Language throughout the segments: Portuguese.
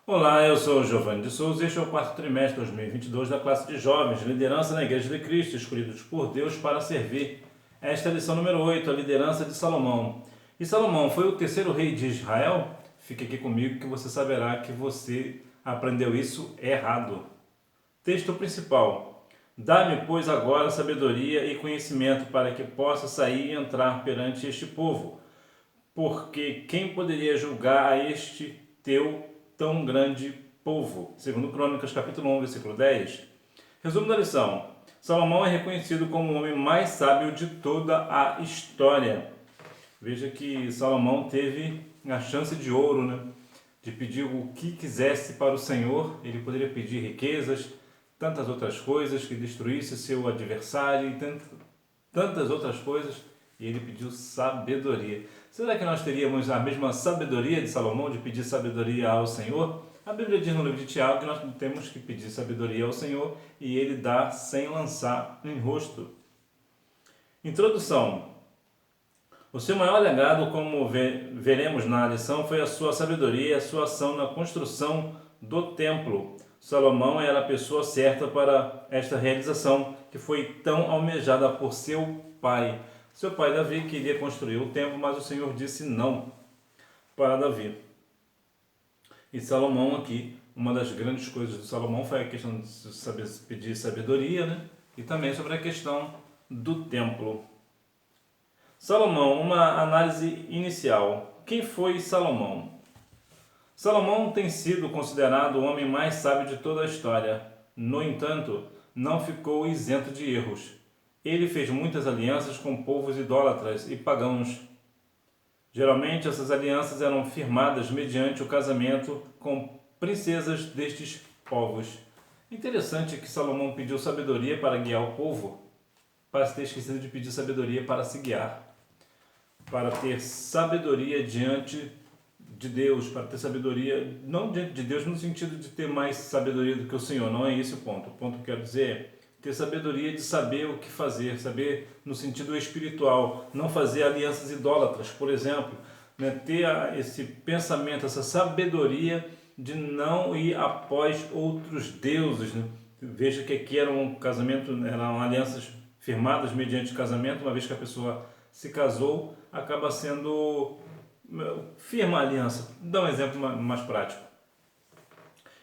Olá, eu sou o Giovanni de Souza e este é o quarto trimestre de 2022 da classe de jovens, liderança na Igreja de Cristo, escolhidos por Deus para servir. Esta é a lição número 8, a liderança de Salomão. E Salomão foi o terceiro rei de Israel? Fique aqui comigo que você saberá que você aprendeu isso errado. Texto principal. Dá-me, pois, agora sabedoria e conhecimento para que possa sair e entrar perante este povo. Porque quem poderia julgar a este teu tão grande povo? Segundo Crônicas, capítulo 1, versículo 10. Resumo da lição. Salomão é reconhecido como o homem mais sábio de toda a história. Veja que Salomão teve a chance de ouro, né? De pedir o que quisesse para o Senhor. Ele poderia pedir riquezas, tantas outras coisas, que destruísse seu adversário e tantas outras coisas, e ele pediu sabedoria. Será que nós teríamos a mesma sabedoria de Salomão, de pedir sabedoria ao Senhor? A Bíblia diz no livro de Tiago que nós temos que pedir sabedoria ao Senhor e ele dá sem lançar em rosto. Introdução. O seu maior legado, como veremos na lição, foi a sua sabedoria e a sua ação na construção do templo. Salomão era a pessoa certa para esta realização, que foi tão almejada por seu pai. Seu pai Davi queria construir o templo, mas o Senhor disse não para Davi. E Salomão aqui, uma das grandes coisas de Salomão foi a questão de saber pedir sabedoria, né? E também sobre a questão do templo. Salomão, uma análise inicial. Quem foi Salomão? Salomão tem sido considerado o homem mais sábio de toda a história. No entanto, não ficou isento de erros. Ele fez muitas alianças com povos idólatras e pagãos. Geralmente, essas alianças eram firmadas mediante o casamento com princesas destes povos. Interessante que Salomão pediu sabedoria para guiar o povo, para ter esquecido de pedir sabedoria para se guiar, para ter sabedoria diante de Deus, para ter sabedoria, não diante de Deus no sentido de ter mais sabedoria do que o Senhor, não é esse o ponto. O ponto que eu quero dizer é ter sabedoria de saber o que fazer, saber no sentido espiritual, não fazer alianças idólatras, por exemplo, né? Ter esse pensamento, essa sabedoria de não ir após outros deuses, né? Veja que aqui era um casamento, eram alianças firmadas mediante casamento, uma vez que a pessoa se casou, acaba sendo firma a aliança. Vou dar um exemplo mais prático.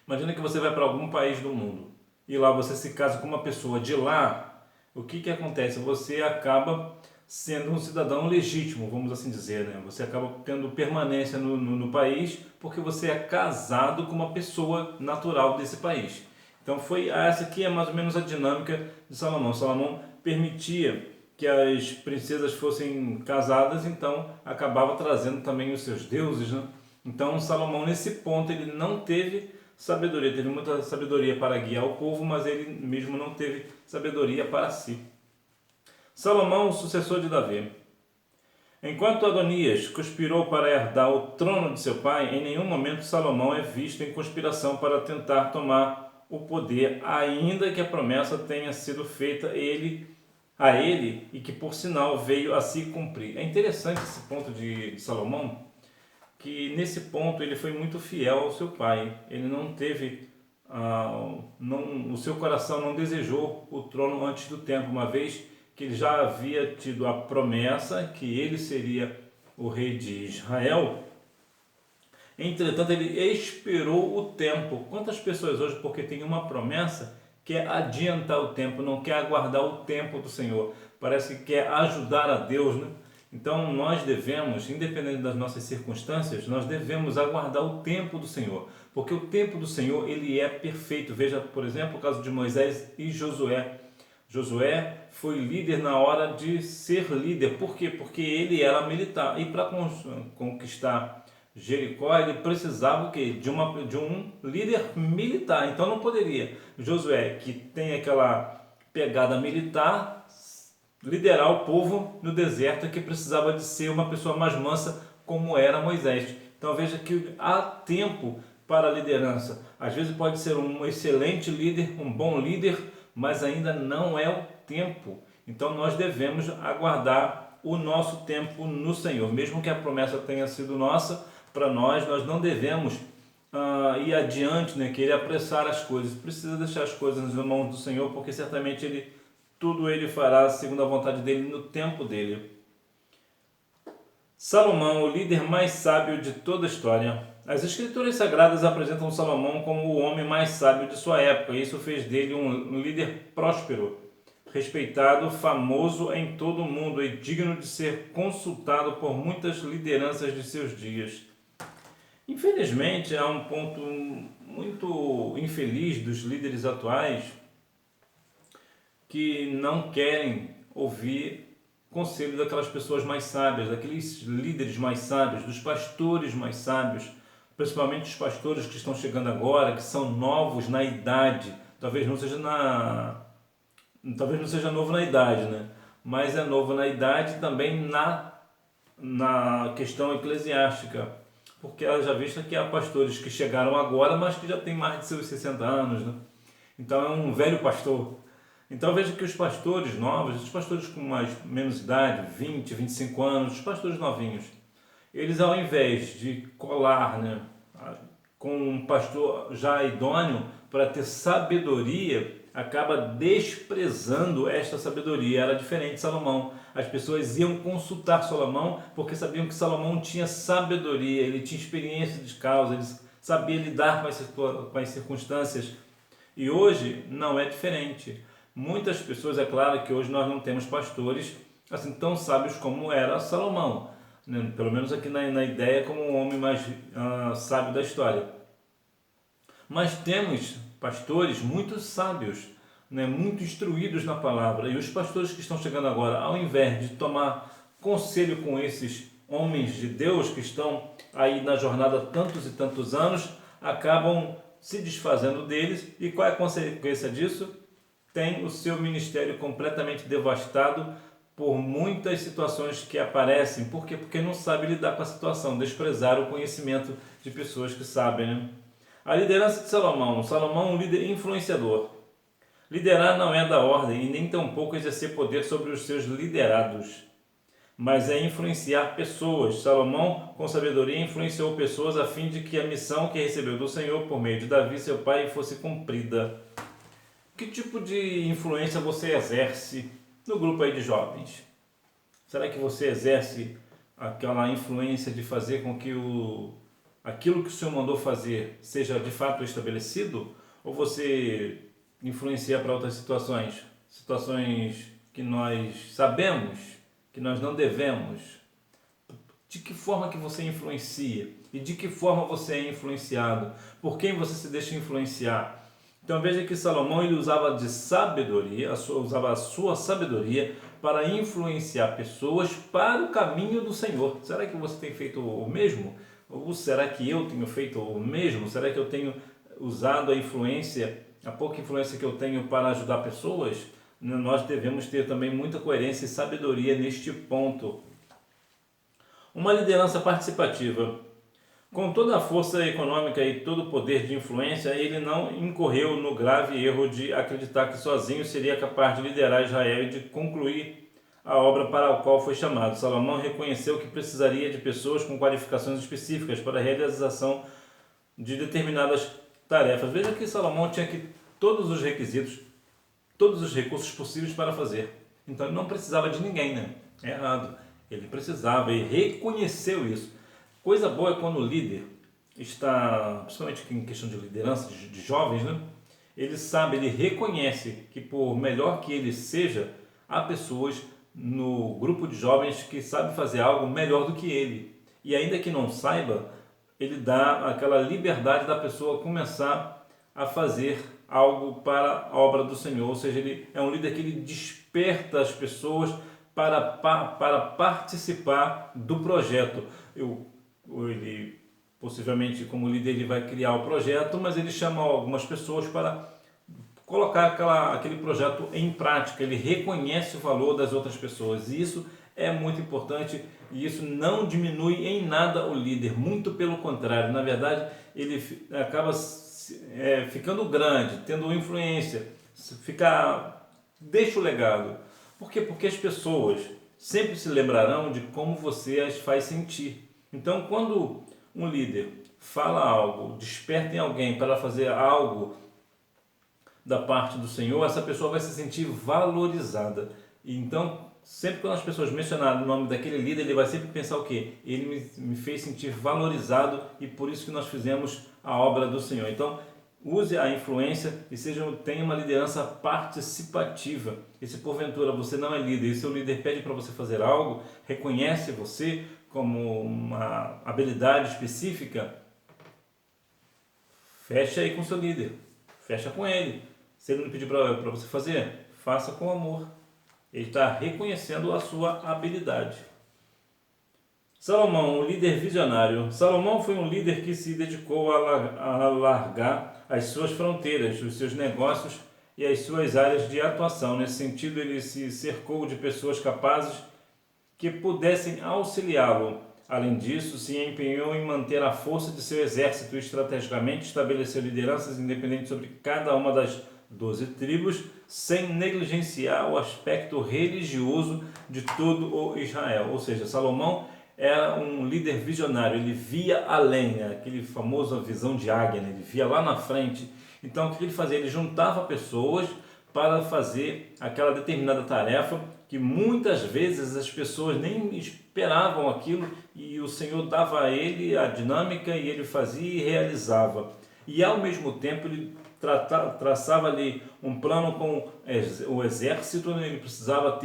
Imagina que você vai para algum país do mundo e lá você se casa com uma pessoa de lá. O que acontece? Você acaba sendo um cidadão legítimo, vamos assim dizer, né? Você acaba tendo permanência no país porque você é casado com uma pessoa natural desse país. Então essa aqui é mais ou menos a dinâmica de Salomão. Salomão permitia que as princesas fossem casadas, então acabava trazendo também os seus deuses, né? Então Salomão nesse ponto ele não teve sabedoria, teve muita sabedoria para guiar o povo, mas ele mesmo não teve sabedoria para si. Salomão, o sucessor de Davi. Enquanto Adonias conspirou para herdar o trono de seu pai, em nenhum momento Salomão é visto em conspiração para tentar tomar o poder, ainda que a promessa tenha sido feita a ele e que por sinal veio a se cumprir. É interessante esse ponto de Salomão, que nesse ponto ele foi muito fiel ao seu pai. Ele não teve, o seu coração não desejou o trono antes do tempo, uma vez que ele já havia tido a promessa que ele seria o rei de Israel. Entretanto, ele esperou o tempo. Quantas pessoas hoje, porque tem uma promessa, quer adiantar o tempo, não quer aguardar o tempo do Senhor? Parece que quer ajudar a Deus, né? Então nós devemos, independente das nossas circunstâncias, nós devemos aguardar o tempo do Senhor, porque o tempo do Senhor ele é perfeito. Veja, por exemplo, o caso de Moisés e Josué. Josué foi líder na hora de ser líder. Por quê? Porque ele era militar. E para conquistar Jericó, ele precisava o quê? De um líder militar. Então não poderia Josué, que tem aquela pegada militar, liderar o povo no deserto, que precisava de ser uma pessoa mais mansa, como era Moisés. Então veja que há tempo para a liderança. Às vezes pode ser um excelente líder, um bom líder, mas ainda não é o tempo. Então nós devemos aguardar o nosso tempo no Senhor. Mesmo que a promessa tenha sido nossa, para nós não devemos ir adiante, né? Querer apressar as coisas. Precisa deixar as coisas nas mãos do Senhor, porque certamente tudo ele fará segundo a vontade dele no tempo dele. Salomão, o líder mais sábio de toda a história. As escrituras sagradas apresentam Salomão como o homem mais sábio de sua época, e isso fez dele um líder próspero, respeitado, famoso em todo o mundo e digno de ser consultado por muitas lideranças de seus dias. Infelizmente, há um ponto muito infeliz dos líderes atuais que não querem ouvir conselho daquelas pessoas mais sábias, daqueles líderes mais sábios, dos pastores mais sábios, principalmente os pastores que estão chegando agora, que são novos na idade. Talvez não seja novo na idade, né? Mas é novo na idade também na questão eclesiástica, porque ela já vista que há pastores que chegaram agora, mas que já têm mais de seus 60 anos, né? Então é um velho pastor. Então veja que os pastores novos, os pastores com menos idade, 20, 25 anos, os pastores novinhos, eles ao invés de colar, né, com um pastor já idôneo para ter sabedoria, acaba desprezando esta sabedoria. Era diferente de Salomão. As pessoas iam consultar Salomão porque sabiam que Salomão tinha sabedoria, ele tinha experiência de causa, ele sabia lidar com as circunstâncias. E hoje não é diferente. Muitas pessoas, é claro que hoje nós não temos pastores assim tão sábios como era Salomão, né? Pelo menos aqui na ideia como o homem mais sábio da história. Mas temos pastores muito sábios, né? Muito instruídos na palavra, e os pastores que estão chegando agora, ao invés de tomar conselho com esses homens de Deus que estão aí na jornada há tantos e tantos anos, acabam se desfazendo deles. E qual é a consequência disso? Tem o seu ministério completamente devastado por muitas situações que aparecem. Por quê? Porque não sabe lidar com a situação, desprezar o conhecimento de pessoas que sabem, né? A liderança de Salomão. Salomão é um líder influenciador. Liderar não é da ordem e nem tampouco exercer poder sobre os seus liderados, mas é influenciar pessoas. Salomão, com sabedoria, influenciou pessoas a fim de que a missão que recebeu do Senhor por meio de Davi, seu pai, fosse cumprida. Que tipo de influência você exerce no grupo aí de jovens? Será que você exerce aquela influência de fazer com que aquilo que o Senhor mandou fazer seja de fato estabelecido? Ou você influencia para outras situações? Situações que nós sabemos que nós não devemos? De que forma que você influencia? E de que forma você é influenciado? Por quem você se deixa influenciar? Então veja que Salomão ele usava de sabedoria, usava a sua sabedoria para influenciar pessoas para o caminho do Senhor. Será que você tem feito o mesmo? Ou será que eu tenho feito o mesmo? Será que eu tenho usado a pouca influência que eu tenho para ajudar pessoas? Nós devemos ter também muita coerência e sabedoria neste ponto. Uma liderança participativa. Com toda a força econômica e todo o poder de influência, ele não incorreu no grave erro de acreditar que sozinho seria capaz de liderar Israel e de concluir a obra para a qual foi chamado. Salomão reconheceu que precisaria de pessoas com qualificações específicas para a realização de determinadas tarefas. Veja que Salomão tinha aqui todos os requisitos, todos os recursos possíveis para fazer. Então ele não precisava de ninguém, né? É errado. Ele precisava e reconheceu isso. Coisa boa é quando o líder está, principalmente em questão de liderança de jovens, né? Ele sabe, ele reconhece que por melhor que ele seja, há pessoas no grupo de jovens que sabem fazer algo melhor do que ele. E ainda que não saiba, ele dá aquela liberdade da pessoa começar a fazer algo para a obra do Senhor. Ou seja, ele é um líder que ele desperta as pessoas para participar do projeto. Ele possivelmente como líder ele vai criar o projeto, mas ele chama algumas pessoas para colocar aquele projeto em prática. Ele reconhece o valor das outras pessoas e isso é muito importante, e isso não diminui em nada o líder, muito pelo contrário. Na verdade, ele acaba ficando grande, tendo influência, deixa o legado. Por quê? Porque as pessoas sempre se lembrarão de como você as faz sentir. Então, quando um líder fala algo, desperta em alguém para fazer algo da parte do Senhor, essa pessoa vai se sentir valorizada. E então, sempre quando as pessoas mencionarem o nome daquele líder, ele vai sempre pensar o quê? Ele me fez sentir valorizado e por isso que nós fizemos a obra do Senhor. Então, use a influência e tenha uma liderança participativa. E se porventura você não é líder e seu líder pede para você fazer algo, reconhece você como uma habilidade específica, fecha aí com seu líder, fecha com ele. Se ele não pedir para você fazer, faça com amor. Ele está reconhecendo a sua habilidade. Salomão, um líder visionário. Salomão foi um líder que se dedicou a alargar as suas fronteiras, os seus negócios e as suas áreas de atuação. Nesse sentido, ele se cercou de pessoas capazes que pudessem auxiliá-lo. Além disso, se empenhou em manter a força de seu exército e estrategicamente estabeleceu lideranças independentes sobre cada uma das 12 tribos, sem negligenciar o aspecto religioso de todo o Israel. Ou seja, Salomão era um líder visionário, ele via além, né? Aquele famoso visão de águia, né? Ele via lá na frente. Então, o que ele fazia? Ele juntava pessoas para fazer aquela determinada tarefa que muitas vezes as pessoas nem esperavam aquilo e o Senhor dava a ele a dinâmica e ele fazia e realizava. E ao mesmo tempo ele traçava ali um plano com o exército, ele precisava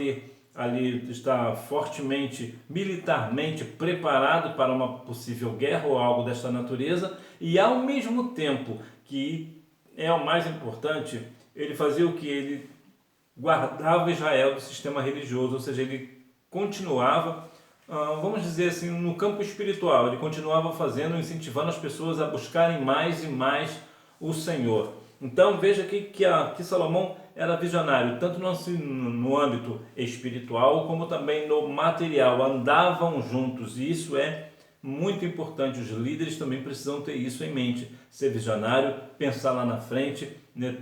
estar fortemente, militarmente preparado para uma possível guerra ou algo desta natureza, e ao mesmo tempo, que é o mais importante, ele fazia o que? Ele guardava Israel do sistema religioso, ou seja, ele continuava, vamos dizer assim, no campo espiritual, ele continuava incentivando as pessoas a buscarem mais e mais o Senhor. Então veja que Salomão era visionário, tanto no âmbito espiritual como também no material, andavam juntos, e isso é muito importante. Os líderes também precisam ter isso em mente, ser visionário, pensar lá na frente, né,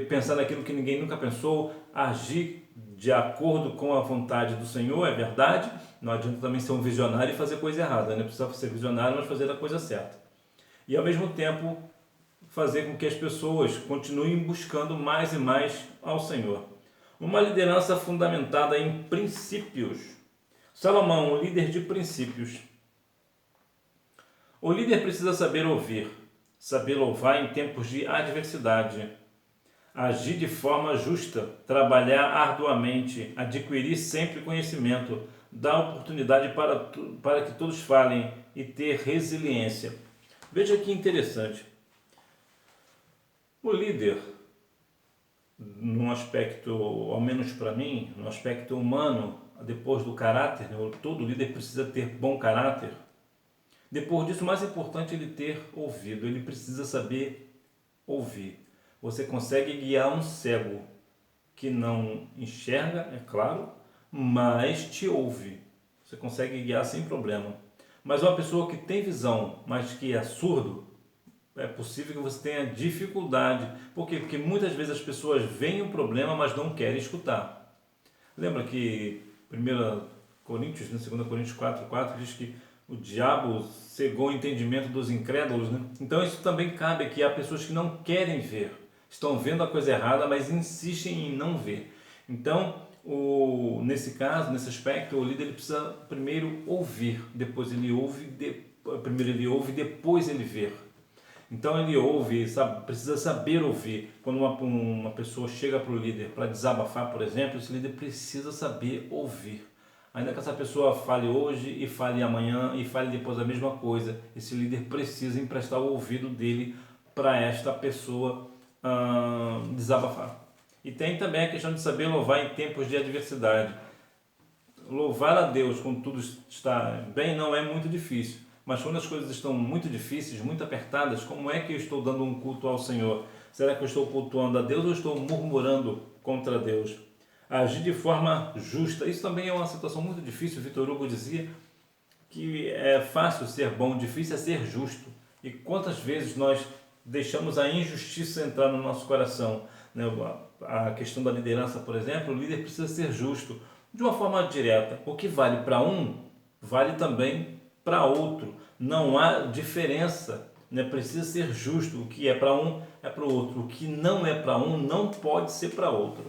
pensar naquilo que ninguém nunca pensou, agir de acordo com a vontade do Senhor, é verdade. Não adianta também ser um visionário e fazer coisa errada, né? Precisa ser visionário, mas fazer a coisa certa. E ao mesmo tempo fazer com que as pessoas continuem buscando mais e mais ao Senhor. Uma liderança fundamentada em princípios. Salomão, um líder de princípios. O líder precisa saber ouvir, saber louvar em tempos de adversidade, agir de forma justa, trabalhar arduamente, adquirir sempre conhecimento, dar oportunidade para que todos falem e ter resiliência. Veja que interessante. O líder, num aspecto, ao menos para mim, no aspecto humano, depois do caráter, todo líder precisa ter bom caráter. Depois disso, o mais importante é ele ter ouvido, ele precisa saber ouvir. Você consegue guiar um cego que não enxerga, é claro, mas te ouve. Você consegue guiar sem problema. Mas uma pessoa que tem visão, mas que é surdo, é possível que você tenha dificuldade. Por quê? Porque muitas vezes as pessoas veem o problema, mas não querem escutar. Lembra que 1 Coríntios, 2 Coríntios 4,4 diz que o diabo cegou o entendimento dos incrédulos, né? Então isso também cabe aqui. Há pessoas que não querem ver, estão vendo a coisa errada, mas insistem em não ver. Então, nesse caso, nesse aspecto, o líder ele precisa primeiro ouvir, depois ele ouve, primeiro ele ouve, depois ele vê. Então ele ouve, precisa saber ouvir. Quando uma pessoa chega para o líder para desabafar, por exemplo, esse líder precisa saber ouvir. Ainda que essa pessoa fale hoje e fale amanhã e fale depois a mesma coisa, esse líder precisa emprestar o ouvido dele para esta pessoa desabafar. E tem também a questão de saber louvar em tempos de adversidade. Louvar a Deus quando tudo está bem não é muito difícil. Mas quando as coisas estão muito difíceis, muito apertadas, como é que eu estou dando um culto ao Senhor? Será que eu estou cultuando a Deus ou estou murmurando contra Deus? Agir de forma justa. Isso também é uma situação muito difícil. Vitor Hugo dizia que é fácil ser bom, difícil é ser justo. E quantas vezes nós deixamos a injustiça entrar no nosso coração? A questão da liderança, por exemplo, o líder precisa ser justo. De uma forma direta. O que vale para um, vale também para outro. Não há diferença né? Precisa ser justo. O que é para um é para o outro. O que não é para um não pode ser para outro.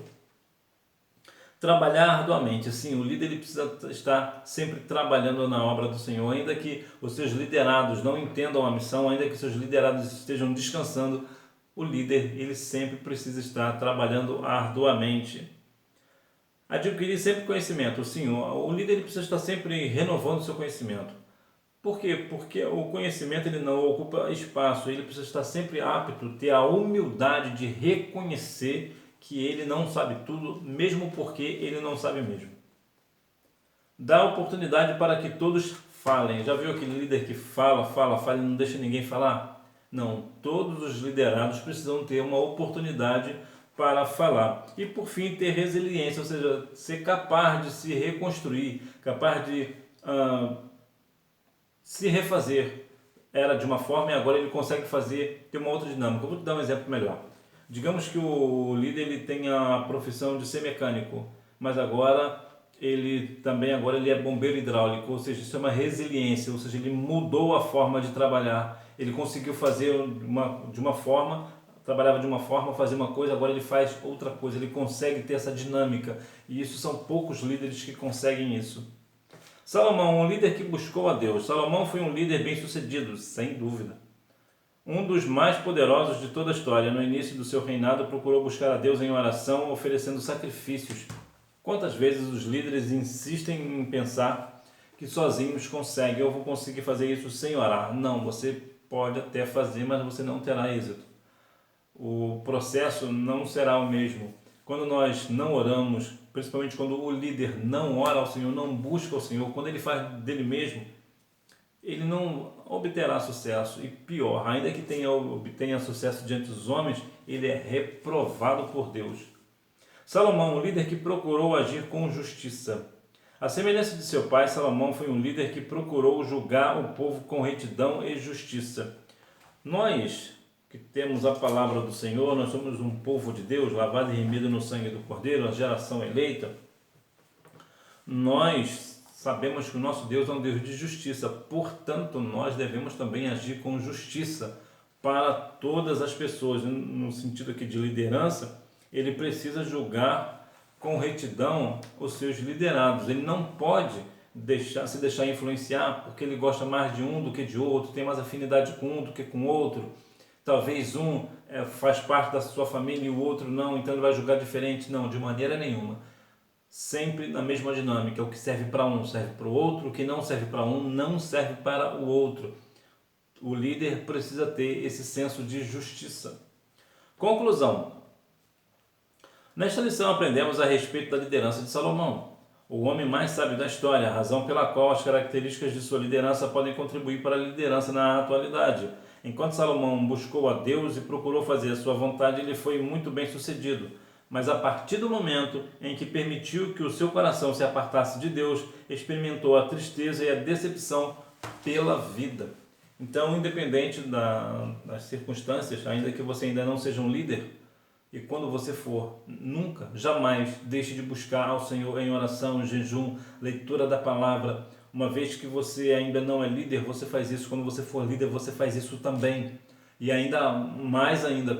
Trabalhar arduamente. Sim, o líder ele precisa estar sempre trabalhando na obra do Senhor, ainda que os seus liderados não entendam a missão, ainda que os seus liderados estejam descansando, o líder ele sempre precisa estar trabalhando arduamente. Adquirir sempre conhecimento. Sim, o líder ele precisa estar sempre renovando o seu conhecimento. Por quê? Porque o conhecimento ele não ocupa espaço, ele precisa estar sempre apto, ter a humildade de reconhecer que ele não sabe tudo, mesmo porque ele não sabe mesmo. Dá oportunidade para que todos falem. Já viu aquele líder que fala e não deixa ninguém falar? Não, todos os liderados precisam ter uma oportunidade para falar. E por fim, ter resiliência, ou seja, ser capaz de se reconstruir, capaz de se refazer. Era de uma forma e agora ele consegue ter uma outra dinâmica. Eu vou te dar um exemplo melhor. Digamos que o líder ele tem a profissão de ser mecânico, mas agora ele é bombeiro hidráulico, ou seja, isso é uma resiliência, ou seja, ele mudou a forma de trabalhar. Ele conseguiu fazer de uma forma, trabalhava de uma forma, fazia uma coisa, agora ele faz outra coisa, ele consegue ter essa dinâmica. E isso são poucos líderes que conseguem isso. Salomão, um líder que buscou a Deus. Salomão foi um líder bem-sucedido, sem dúvida. Um dos mais poderosos de toda a história. No início do seu reinado, procurou buscar a Deus em oração, oferecendo sacrifícios. Quantas vezes os líderes insistem em pensar que sozinhos conseguem, eu vou conseguir fazer isso sem orar? Não, você pode até fazer, mas você não terá êxito. O processo não será o mesmo. Quando nós não oramos, principalmente quando o líder não ora ao Senhor, não busca ao Senhor, quando ele faz dele mesmo, ele não obterá sucesso. E pior, ainda que obtenha sucesso diante dos homens, ele é reprovado por Deus. Salomão, um líder que procurou agir com justiça. À semelhança de seu pai, Salomão foi um líder que procurou julgar o povo com retidão e justiça. Nós que temos a palavra do Senhor, nós somos um povo de Deus, lavado e remido no sangue do Cordeiro, a geração eleita. Nós sabemos que o nosso Deus é um Deus de justiça, portanto, nós devemos também agir com justiça para todas as pessoas. No sentido aqui de liderança, ele precisa julgar com retidão os seus liderados. Ele não pode se deixar influenciar porque ele gosta mais de um do que de outro, tem mais afinidade com um do que com outro. Talvez um faz parte da sua família e o outro não, então ele vai julgar diferente. Não, de maneira nenhuma. Sempre na mesma dinâmica. O que serve para um serve para o outro, o que não serve para um não serve para o outro. O líder precisa ter esse senso de justiça. Conclusão. Nesta lição aprendemos a respeito da liderança de Salomão, o homem mais sábio da história, a razão pela qual as características de sua liderança podem contribuir para a liderança na atualidade. Enquanto Salomão buscou a Deus e procurou fazer a sua vontade, ele foi muito bem sucedido. Mas a partir do momento em que permitiu que o seu coração se apartasse de Deus, experimentou a tristeza e a decepção pela vida. Então, independente das circunstâncias, ainda que você ainda não seja um líder, e quando você for, nunca, jamais deixe de buscar ao Senhor em oração, em jejum, leitura da palavra. Uma vez que você ainda não é líder, você faz isso. Quando você for líder, você faz isso também. E ainda,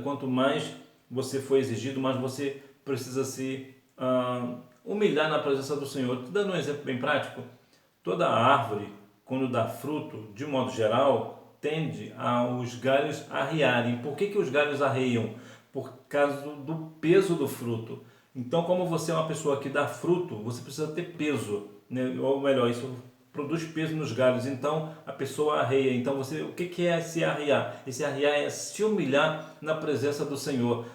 quanto mais você for exigido, mais você precisa se humilhar na presença do Senhor. Estou dando um exemplo bem prático. Toda árvore, quando dá fruto, de modo geral, tende aos galhos arriarem. Por que os galhos arreiam? Por causa do peso do fruto. Então, como você é uma pessoa que dá fruto, você precisa ter peso, né? Ou melhor, isso produz peso nos galhos, então a pessoa arreia. Então, o que é se arriar? Esse arriar é se humilhar na presença do Senhor.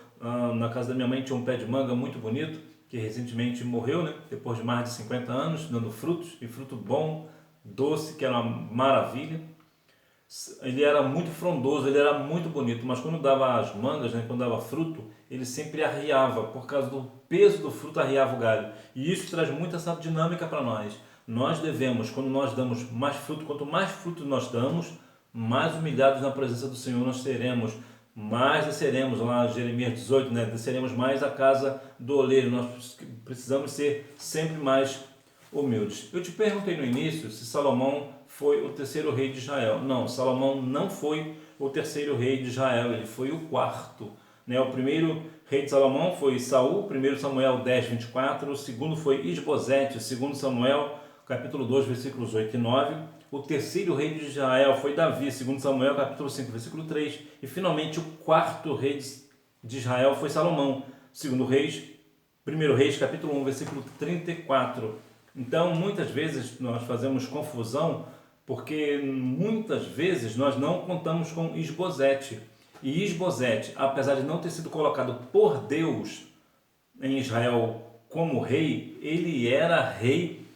Na casa da minha mãe tinha um pé de manga muito bonito, que recentemente morreu, né? Depois de mais de 50 anos, dando frutos, e fruto bom, doce, que era uma maravilha. Ele era muito frondoso, ele era muito bonito, mas quando dava as mangas, né, quando dava fruto, ele sempre arriava, por causa do peso do fruto arriava o galho. E isso traz muita essa dinâmica para nós. Nós devemos, quando nós damos mais fruto, quanto mais fruto nós damos, mais humilhados na presença do Senhor nós seremos, mais desceremos, lá Jeremias 18, né, desceremos mais a casa do oleiro. Nós precisamos ser sempre mais humildes. Eu te perguntei no início se Salomão foi o terceiro rei de Israel. Não, Salomão não foi o terceiro rei de Israel, ele foi o quarto. Né? O primeiro rei de Salomão foi Saul, 1 Samuel 10, 24. O segundo foi Isbosete, 2 Samuel, capítulo 2, versículos 8 e 9. O terceiro rei de Israel foi Davi, 2 Samuel, capítulo 5, versículo 3. E finalmente o quarto rei de Israel foi Salomão, 1 Reis, capítulo 1, versículo 34. Então, muitas vezes nós fazemos confusão porque muitas vezes nós não contamos com Isbosete. E Isbosete, apesar de não ter sido colocado por Deus em Israel como rei, ele era rei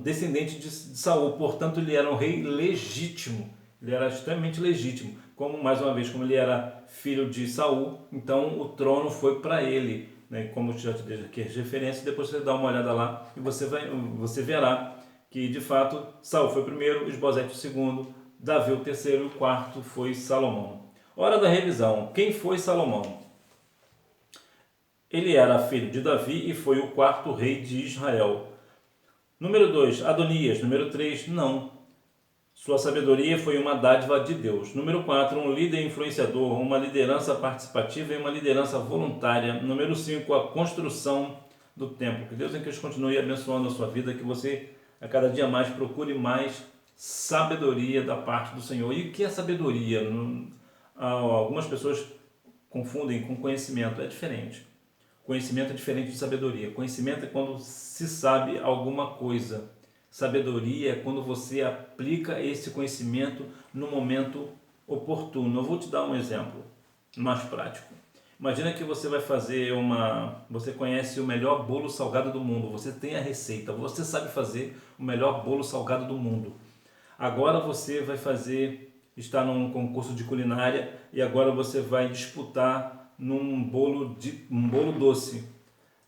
descendente de Saul, portanto ele era um rei legítimo, ele era extremamente legítimo, como mais uma vez, como ele era filho de Saul, então o trono foi para ele, né? Como eu já te dei aqui as referências, depois você dá uma olhada lá e você verá que de fato Saul foi o primeiro, Isbosete o segundo, Davi o terceiro e o quarto foi Salomão. Hora da revisão. Quem foi Salomão? Ele era filho de Davi e foi o quarto rei de Israel. Número 2, Adonias. Número 3, não. Sua sabedoria foi uma dádiva de Deus. Número 4, um líder influenciador, uma liderança participativa e uma liderança voluntária. Número 5, a construção do templo. Que Deus em Cristo continue abençoando a sua vida, que você a cada dia mais procure mais sabedoria da parte do Senhor. E o que é sabedoria? Algumas pessoas confundem com conhecimento. É diferente. Conhecimento é diferente de sabedoria. Conhecimento é quando se sabe alguma coisa. Sabedoria é quando você aplica esse conhecimento no momento oportuno. Eu vou te dar um exemplo mais prático. Imagina que você vai fazer você conhece o melhor bolo salgado do mundo. Você tem a receita. Você sabe fazer o melhor bolo salgado do mundo. Agora você vai está num concurso de culinária e agora você vai disputar num bolo doce.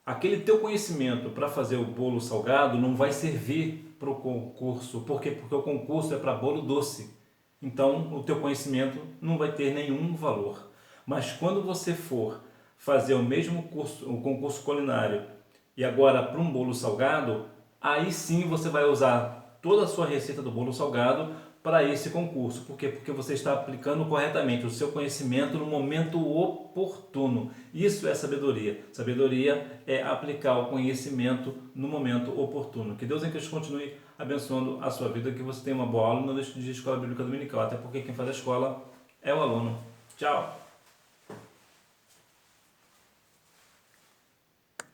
Aquele teu conhecimento para fazer o bolo salgado não vai servir para o concurso. Por quê? Porque o concurso é para bolo doce. Então o teu conhecimento não vai ter nenhum valor. Mas quando você for fazer o mesmo curso, o concurso culinário, e agora para um bolo salgado, aí sim você vai usar toda a sua receita do bolo salgado para esse concurso. Por quê? Porque você está aplicando corretamente o seu conhecimento no momento oportuno. Isso é sabedoria. Sabedoria é aplicar o conhecimento no momento oportuno. Que Deus em Cristo continue abençoando a sua vida, que você tenha uma boa aula. Não deixe de ir à Escola Bíblica Dominical, até porque quem faz a escola é o aluno. Tchau!